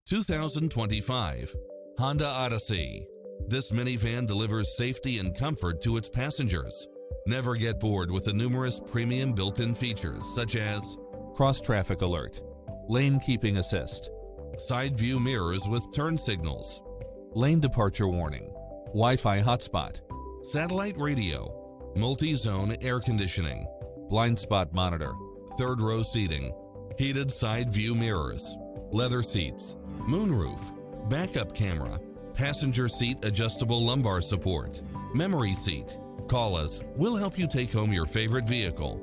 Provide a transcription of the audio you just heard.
2025 Honda Odyssey. This minivan delivers safety and comfort to its passengers. Never get bored with the numerous premium built-in features such as cross-traffic alert, lane keeping assist, side view mirrors with turn signals, lane departure warning, Wi-Fi hotspot, satellite radio, multi-zone air conditioning, blind spot monitor, third row seating, heated side view mirrors, leather seats, moonroof, backup camera, passenger seat adjustable lumbar support, memory seat. Call us, we'll help you take home your favorite vehicle.